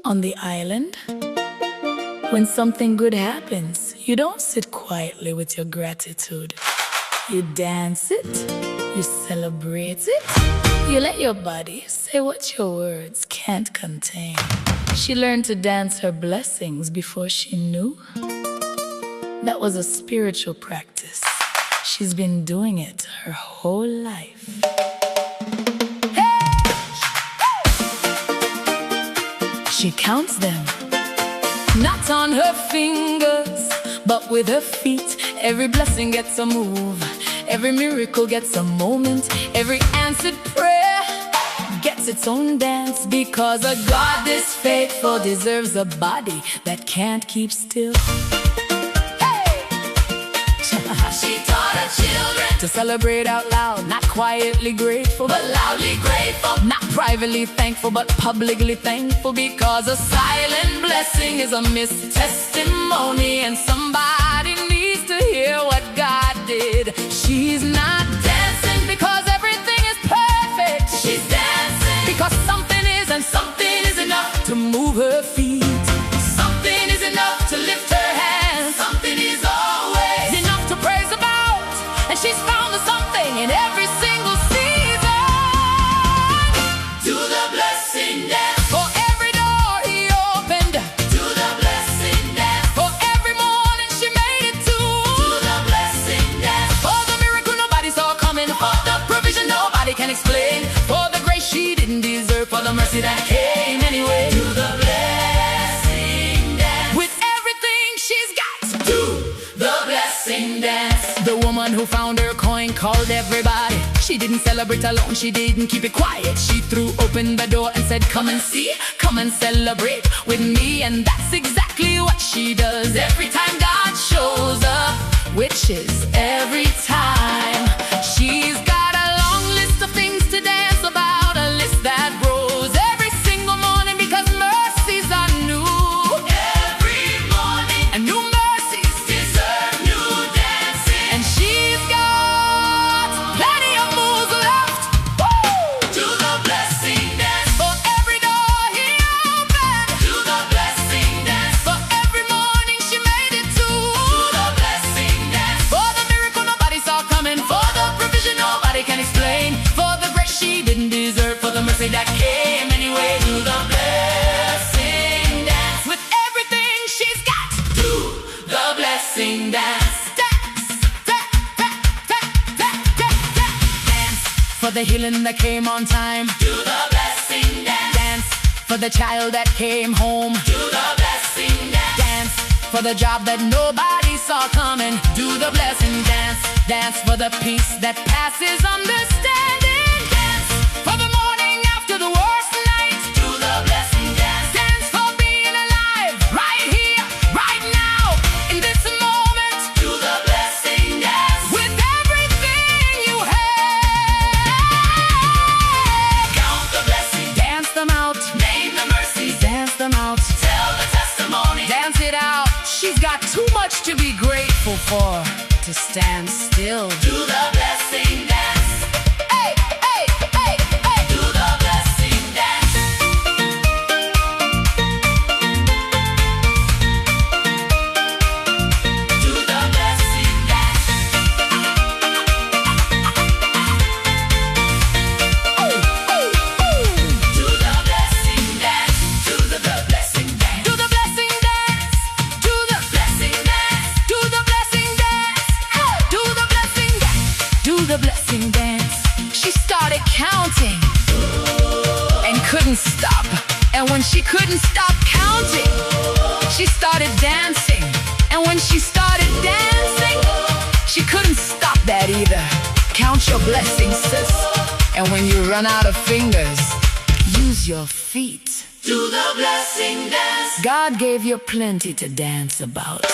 On the island, when something good happens, you don't sit quietly with your gratitude. You dance it, you celebrate it, you let your body say what your words can't contain. She learned to dance her blessings before she knew. That was a spiritual practice. She's been doing it her whole life. She counts them, not on her fingers, but with her feet. Every blessing gets a move, every miracle gets a moment, every answered prayer gets its own dance. Because a God this faithful deserves a body that can't keep still. She taught her children to celebrate out loud, not quietly grateful, but loudly grateful. Not privately thankful, but publicly thankful. Because a silent blessing is a missed testimony, and somebody needs to hear what God did. She's not dancing because everything is perfect. She's dancing because something is, and something is enough to move her feet. Something is enough to lift her hands. Something is always enough to praise about. And she's found the something in every single season. Do the blessing dance. For every door he opened, do the blessing dance. For every morning she made it to, do the blessing dance. For the miracle nobody saw coming, for the provision nobody can explain, for the grace she didn't deserve, for the mercy that came anyway. Do the blessing dance. With everything she's got, do the blessing dance. The woman who found her coin called everybody. She didn't celebrate alone, she didn't keep it quiet. She threw open the door and said, come and see, come and celebrate with me. And that's exactly what she does every time God shows up, which is every time. She's got a long list of things to dance about, a list that grows every single morning, because mercies are new every morning, and new mercies deserve new dancing. And she's got plenty of moves left. Woo! Do the blessing dance. For every door he opened, do the blessing dance. For every morning she made it to, do the blessing dance. For the miracle nobody saw coming, for the provision nobody can explain, for the grace she didn't deserve, for the mercy that came anyway. Do the blessing dance. With everything she's got, do the blessing dance. Dance for the healing that came on time. Do the blessing dance. Dance for the child that came home. Do the blessing dance. Dance for the job that nobody saw coming. Do the blessing dance. Dance for the peace that passes understanding. Dance for the morning after the worst night. Do the blessing dance. Dance for being alive right here, right now, in this moment. Do the blessing dance. With everything you have, count the blessings, dance them out, name the mercies, dance them out, tell the testimony, dance it out. She's got too much to be grateful for to stand still. Do the blessing dance. Hey, hey, hey, hey. Do the blessing dance. Do the blessing dance. Ooh, ooh, ooh. Do the blessing dance. Do the blessing dance. Do the blessing dance. Do the blessing dance. Do the blessing dance. Do the blessing dance. Do the blessing dance. She started counting and couldn't stop. And when she couldn't stop counting, she started dancing. And when she started dancing, she couldn't stop that either. Count your blessings, sis. And when you run out of fingers, use your feet. Do the blessing dance. God gave you plenty to dance about.